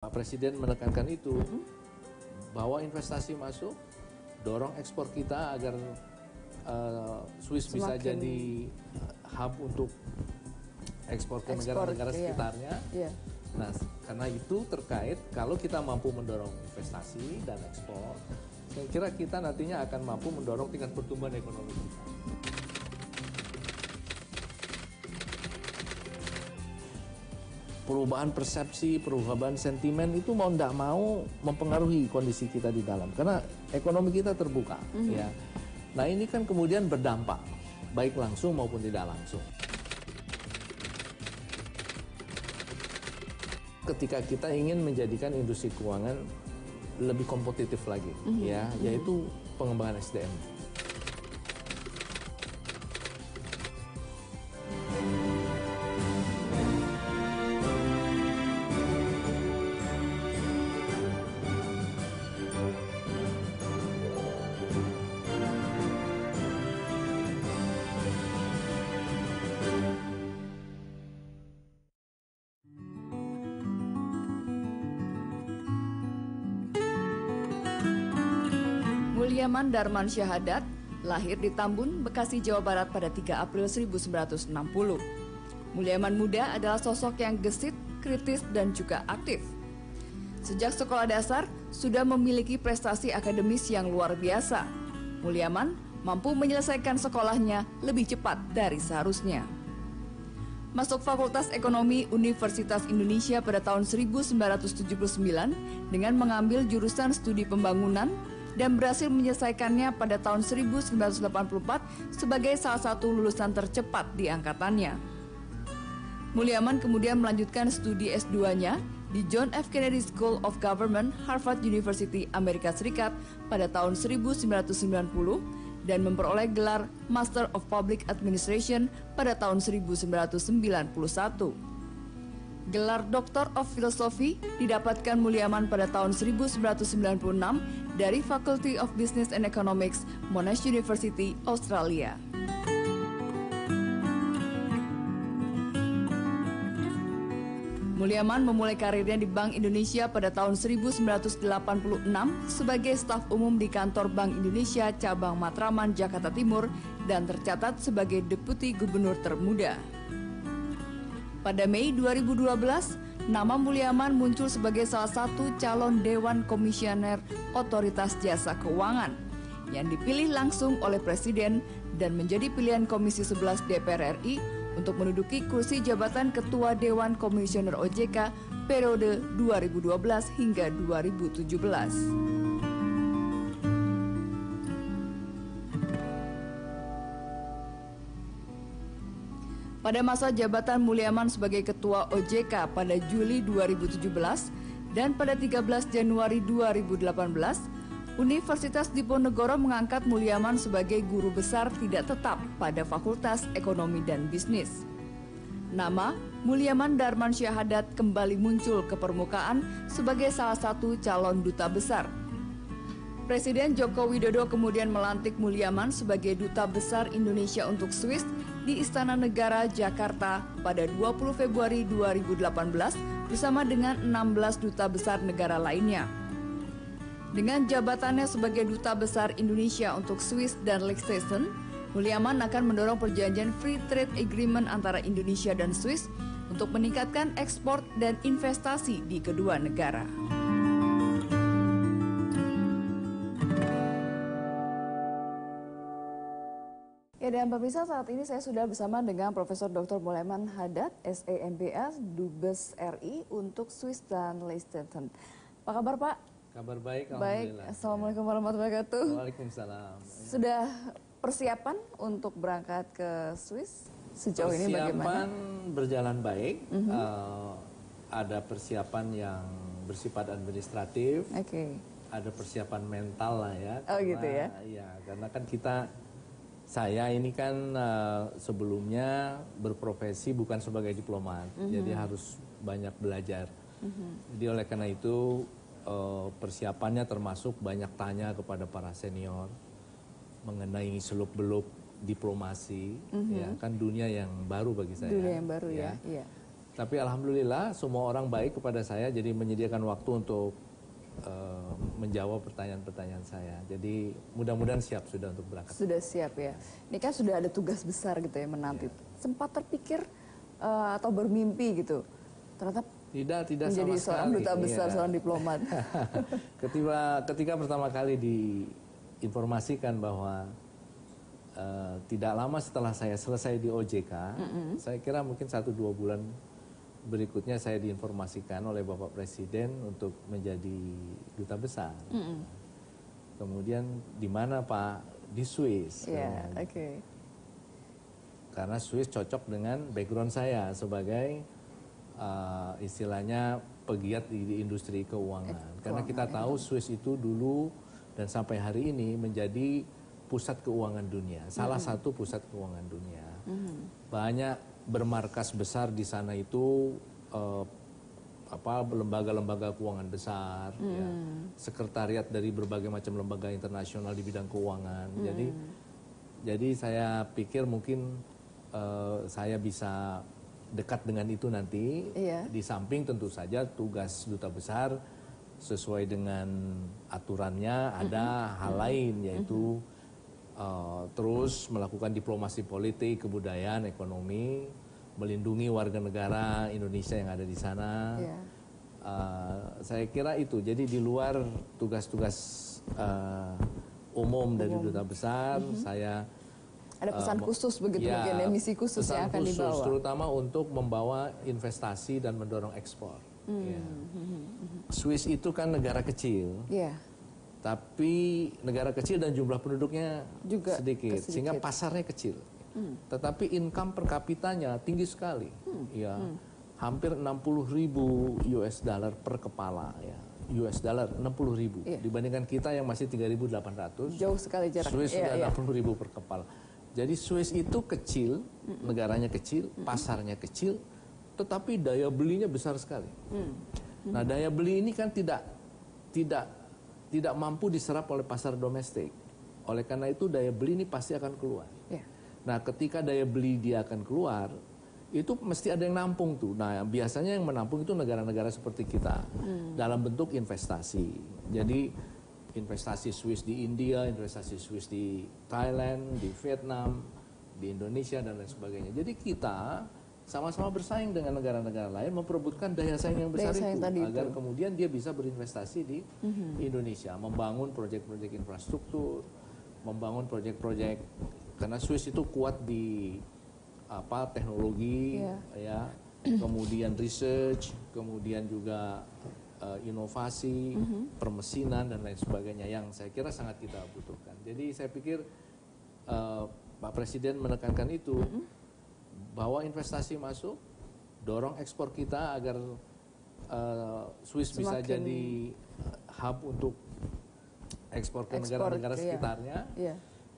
Pak Presiden menekankan itu, bawa investasi masuk, dorong ekspor kita agar Swiss bisa jadi hub untuk ekspor ke negara-negara sekitarnya. Iya. Nah, karena itu terkait kalau kita mampu mendorong investasi dan ekspor, saya kira kita nantinya akan mampu mendorong tingkat pertumbuhan ekonomi kita. Perubahan persepsi, perubahan sentimen itu mau tidak mau mempengaruhi kondisi kita di dalam. Karena ekonomi kita terbuka. Ya. Nah ini kan kemudian berdampak, baik langsung maupun tidak langsung. Ketika kita ingin menjadikan industri keuangan lebih kompetitif lagi, ya, yaitu pengembangan SDM. Mulyaman Darman Syahadat lahir di Tambun, Bekasi, Jawa Barat pada 3 April 1960. Mulyaman muda adalah sosok yang gesit, kritis, dan juga aktif. Sejak sekolah dasar, sudah memiliki prestasi akademis yang luar biasa. Mulyaman mampu menyelesaikan sekolahnya lebih cepat dari seharusnya. Masuk Fakultas Ekonomi Universitas Indonesia pada tahun 1979 dengan mengambil jurusan studi pembangunan dan berhasil menyelesaikannya pada tahun 1984 sebagai salah satu lulusan tercepat di angkatannya. Mulyaman kemudian melanjutkan studi S2-nya di John F. Kennedy School of Government, Harvard University, Amerika Serikat pada tahun 1990 dan memperoleh gelar Master of Public Administration pada tahun 1991. Gelar Doctor of Philosophy didapatkan Mulyaman pada tahun 1996 dari Faculty of Business and Economics, Monash University, Australia. Mulyaman memulai karirnya di Bank Indonesia pada tahun 1986 sebagai staf umum di kantor Bank Indonesia cabang Matraman, Jakarta Timur dan tercatat sebagai Deputi Gubernur termuda. Pada Mei 2012, nama Mulyaman muncul sebagai salah satu calon Dewan Komisioner Otoritas Jasa Keuangan yang dipilih langsung oleh Presiden dan menjadi pilihan Komisi 11 DPR RI untuk menduduki kursi jabatan Ketua Dewan Komisioner OJK periode 2012 hingga 2017. Pada masa jabatan Mulyaman sebagai Ketua OJK pada Juli 2017 dan pada 13 Januari 2018, Universitas Diponegoro mengangkat Mulyaman sebagai guru besar tidak tetap pada Fakultas Ekonomi dan Bisnis. Nama Mulyaman Darman Syahadat kembali muncul ke permukaan sebagai salah satu calon duta besar. Presiden Joko Widodo kemudian melantik Mulyaman sebagai Duta Besar Indonesia untuk Swiss di Istana Negara, Jakarta pada 20 Februari 2018 bersama dengan 16 duta besar negara lainnya. Dengan jabatannya sebagai Duta Besar Indonesia untuk Swiss dan Liechtenstein, Mulyaman akan mendorong perjanjian Free Trade Agreement antara Indonesia dan Swiss untuk meningkatkan ekspor dan investasi di kedua negara. Ya, dan pemirsa, saat ini saya sudah bersama dengan Profesor Dr. Mulyaman Haddad, SEMBA, Dubes RI untuk Swiss dan Liechtenstein. Apa kabar, Pak? Kabar baik, Baik, alhamdulillah. Assalamualaikum warahmatullahi wabarakatuh. Waalaikumsalam. Sudah persiapan untuk berangkat ke Swiss sejauh ini bagaimana? Persiapan berjalan baik. Ada persiapan yang bersifat administratif. Oke. Ada persiapan mental lah ya. Oh, gitu ya? Iya, karena kan saya ini kan sebelumnya berprofesi bukan sebagai diplomat, jadi harus banyak belajar. Jadi oleh karena itu persiapannya termasuk banyak tanya kepada para senior mengenai seluk-beluk diplomasi, ya kan dunia yang baru bagi saya. Dunia yang baru ya. Iya. Tapi alhamdulillah semua orang baik kepada saya, jadi menyediakan waktu untuk menjawab pertanyaan-pertanyaan saya. Jadi mudah-mudahan siap sudah untuk berangkat. Sudah siap ya. Ini kan sudah ada tugas besar gitu ya menanti. Sempat terpikir atau bermimpi gitu. Ternyata tidak menjadi sama seorang sekali. duta besar, seorang diplomat. ketika pertama kali diinformasikan bahwa tidak lama setelah saya selesai di OJK, saya kira mungkin 1-2 bulan berikutnya saya diinformasikan oleh Bapak Presiden untuk menjadi duta besar. Kemudian di mana Pak? Di Swiss. Oke. Karena Swiss cocok dengan background saya sebagai istilahnya pegiat di industri keuangan. Karena kita tahu Swiss itu dulu dan sampai hari ini menjadi pusat keuangan dunia, salah satu pusat keuangan dunia. Banyak bermarkas besar di sana itu lembaga-lembaga keuangan besar, ya, sekretariat dari berbagai macam lembaga internasional di bidang keuangan. Jadi saya pikir mungkin saya bisa dekat dengan itu nanti. Di samping tentu saja tugas duta besar sesuai dengan aturannya ada hal lain, yaitu terus melakukan diplomasi politik, kebudayaan, ekonomi, melindungi warga negara Indonesia yang ada di sana. Saya kira itu. Jadi di luar tugas-tugas umum dari duta besar, saya ada pesan khusus begitu mungkin ya, misi khusus yang akan dibawa. Terutama untuk membawa investasi dan mendorong ekspor. Swiss itu kan negara kecil. Tapi negara kecil dan jumlah penduduknya juga sedikit, sehingga pasarnya kecil. Tetapi income per kapitanya tinggi sekali, hampir 60.000 US dollar per kepala, ya. US dollar 60.000 dibandingkan kita yang masih 3.800. Jauh sekali jaraknya. Swiss sudah 60.000 per kepala. Jadi Swiss itu kecil, negaranya kecil, pasarnya kecil, tetapi daya belinya besar sekali. Nah, daya beli ini kan tidak mampu diserap oleh pasar domestik. Oleh karena itu daya beli ini pasti akan keluar. Nah, ketika daya beli dia akan keluar, itu mesti ada yang nampung tuh. Nah, biasanya yang menampung itu negara-negara seperti kita dalam bentuk investasi. Jadi investasi Swiss di India, investasi Swiss di Thailand, di Vietnam, di Indonesia dan lain sebagainya. Jadi kita sama-sama bersaing dengan negara-negara lain memperebutkan daya saing yang besar itu agar kemudian dia bisa berinvestasi di Indonesia, membangun proyek-proyek infrastruktur, membangun proyek-proyek, karena Swiss itu kuat di teknologi, ya, kemudian research, kemudian juga inovasi, permesinan dan lain sebagainya yang saya kira sangat kita butuhkan. Jadi saya pikir Pak Presiden menekankan itu. Bawa investasi masuk, dorong ekspor kita agar Swiss bisa jadi hub untuk ekspor ke negara-negara sekitarnya.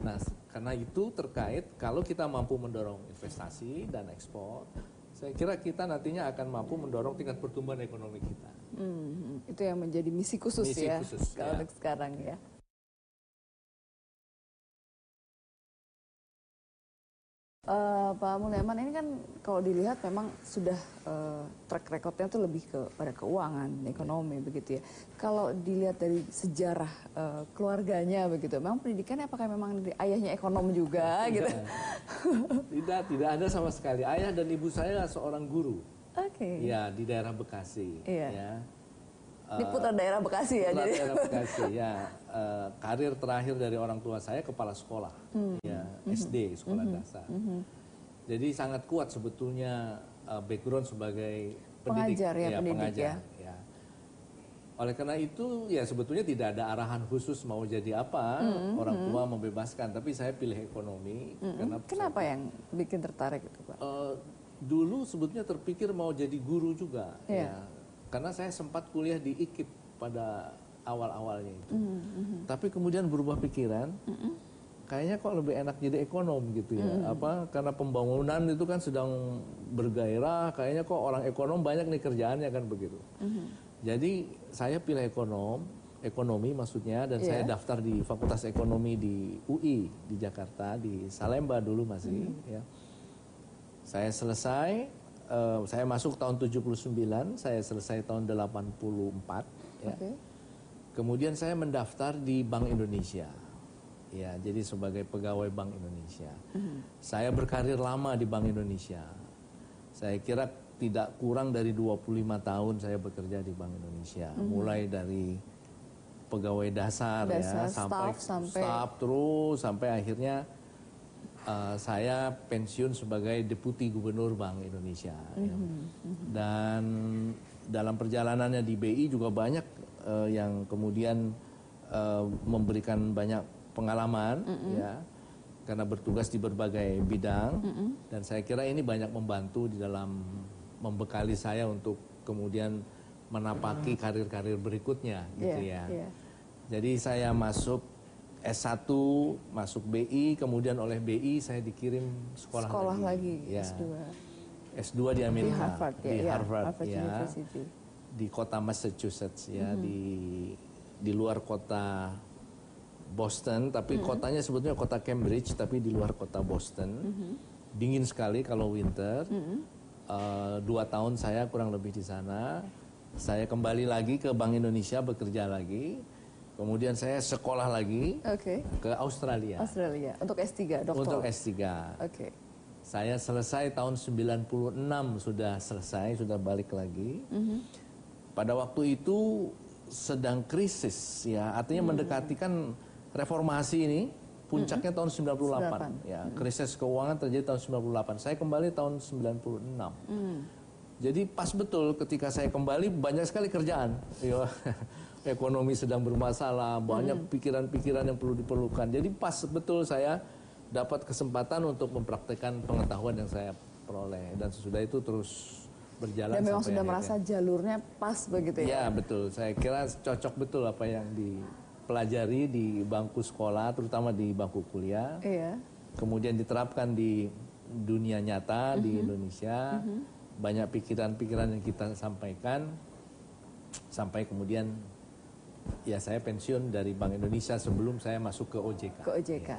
Nah, karena itu terkait kalau kita mampu mendorong investasi dan ekspor, saya kira kita nantinya akan mampu mendorong tingkat pertumbuhan ekonomi kita. Itu yang menjadi misi khusus kalau untuk sekarang ya. Pak Mulyaman, ini kan kalau dilihat memang sudah track recordnya itu lebih pada keuangan, ekonomi begitu ya. Kalau dilihat dari sejarah keluarganya begitu, memang pendidikannya apakah memang ayahnya ekonom juga gitu? Tidak ada sama sekali. Ayah dan ibu saya seorang guru. Ya, di daerah Bekasi. Ya. Di putra daerah Bekasi ya. Daerah Bekasi ya. Karir terakhir dari orang tua saya kepala sekolah, ya, SD, sekolah dasar. Jadi sangat kuat sebetulnya background sebagai pengajar ya. Oleh karena itu ya sebetulnya tidak ada arahan khusus mau jadi apa, orang tua membebaskan, tapi saya pilih ekonomi. Kenapa yang bikin tertarik itu, Pak? Dulu sebetulnya terpikir mau jadi guru juga, ya. Karena saya sempat kuliah di IKIP pada awal-awalnya itu. Tapi kemudian berubah pikiran, kayaknya kok lebih enak jadi ekonom gitu ya. Karena pembangunan itu kan sedang bergairah, kayaknya kok orang ekonom banyak nih kerjaannya kan begitu. Jadi saya pilih ekonomi maksudnya, dan saya daftar di Fakultas Ekonomi di UI di Jakarta, di Salemba dulu masih. Ya. Saya selesai, saya masuk tahun 79, saya selesai tahun 84 ya. Oke. Kemudian saya mendaftar di Bank Indonesia. Ya, jadi sebagai pegawai Bank Indonesia. Saya berkarir lama di Bank Indonesia. Saya kira tidak kurang dari 25 tahun saya bekerja di Bank Indonesia. Mulai dari pegawai dasar ya sampai staff terus sampai akhirnya saya pensiun sebagai Deputi Gubernur Bank Indonesia. Ya. Dan dalam perjalanannya di BI juga banyak yang kemudian memberikan banyak pengalaman ya karena bertugas di berbagai bidang dan saya kira ini banyak membantu di dalam membekali saya untuk kemudian menapaki karir-karir berikutnya gitu ya. Jadi saya masuk S1 masuk BI kemudian oleh BI saya dikirim sekolah lagi ya. S2 di Amerika di Harvard ya, University di kota Massachusetts ya di luar kota Boston, tapi kotanya sebetulnya kota Cambridge, tapi di luar kota Boston. Dingin sekali kalau winter. 2 tahun saya kurang lebih di sana. Saya kembali lagi ke Bank Indonesia bekerja lagi. Kemudian saya sekolah lagi ke Australia. Untuk S3, doktor. Untuk S3. Saya selesai tahun 96 sudah selesai, sudah balik lagi. Pada waktu itu sedang krisis ya, artinya mendekati kan reformasi ini puncaknya tahun 98 ya, krisis keuangan terjadi tahun 98. Saya kembali tahun 96. Jadi pas betul ketika saya kembali banyak sekali kerjaan. Ya, ekonomi sedang bermasalah, banyak pikiran-pikiran yang perlu diperlukan. Jadi pas betul saya dapat kesempatan untuk mempraktekkan pengetahuan yang saya peroleh dan sesudah itu terus berjalan. Dan memang sudah merasa jalurnya pas begitu ya? Ya betul, saya kira cocok betul apa yang dipelajari di bangku sekolah, terutama di bangku kuliah. Kemudian diterapkan di dunia nyata di Indonesia. Banyak pikiran-pikiran yang kita sampaikan sampai kemudian ya saya pensiun dari Bank Indonesia sebelum saya masuk ke OJK.